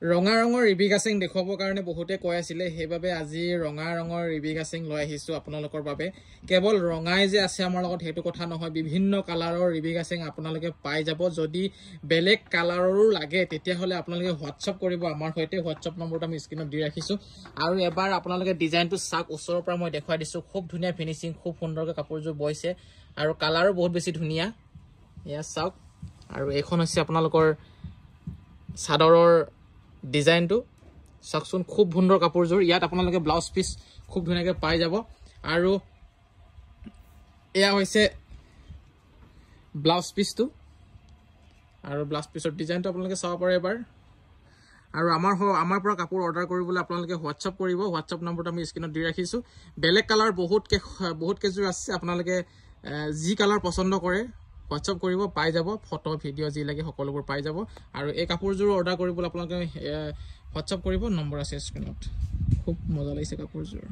ৰঙা ৰঙৰ ৰিবি গাছিং দেখুৱাবৰ কাৰণে বহুতে কৈ আছিলে সেইবাবে আজি ৰঙা ৰঙৰ ৰিবি গাছিং লৈ আহিছো আপোনালোকৰ বাবে কেৱল ৰঙাই যে আছে আমাৰ লগত হেতু কথা নহয় বিভিন্ন কালাৰৰ ৰিবি গাছিং আপোনালোকে পাই যাব যদি বেলেগ কালাৰৰো লাগে তেতিয়া হলে আপোনালোকে WhatsApp কৰিব আমাৰ সৈতে WhatsApp নম্বৰটো আমি স্ক্ৰিনত দি ৰাখিছো আৰু এবাৰ আপোনালোকে ডিজাইনটো চাক ওচৰৰ পৰা মই দেখুৱাই দিছো খুব ধুনীয়া ফিনিশিং খুব সুন্দৰকৈ কাপোৰযোৰ বইছে আৰু কালাৰো বহুত বেছি ধুনীয়া ইয়া চাওক আৰু এইখন হৈছে আপোনালোকৰ চাদৰৰ ডিজাইনটো চাকচোন খুব সুন্দৰ কাপোৰযোৰ ইয়াত আপোনালোকে ব্লাউজ পিস খুব ধুনীয়াকৈ পাই যাব আৰু এয়া হৈছে ব্লাউজ পিসটো আৰু ব্লাউজ পিসৰ ডিজাইনটো আপোনালোকে চাব পাৰে এবাৰ আৰু আমাৰ পৰা কাপোৰ অৰ্ডাৰ কৰিবলৈ আপোনালোকে WhatsApp কৰিব WhatsApp নম্বৰটো আমি স্ক্ৰিনত দি ৰাখিছো বেলেগ কালাৰ বহুত কেজুৰ আছে আপোনালোকে যি কালাৰ পছন্দ কৰে WhatsApp কৰিব পাই যাব ফটো ভিডিও যি লাগে সকলোবোৰ পাই যাব আৰু এই কাপোৰযোৰ অৰ্ডাৰ কৰিবলৈ আপোনালোকে WhatsApp কৰিব নম্বৰ আছে স্ক্ৰিনত খুব মজা লাগিছে কাপোৰযোৰ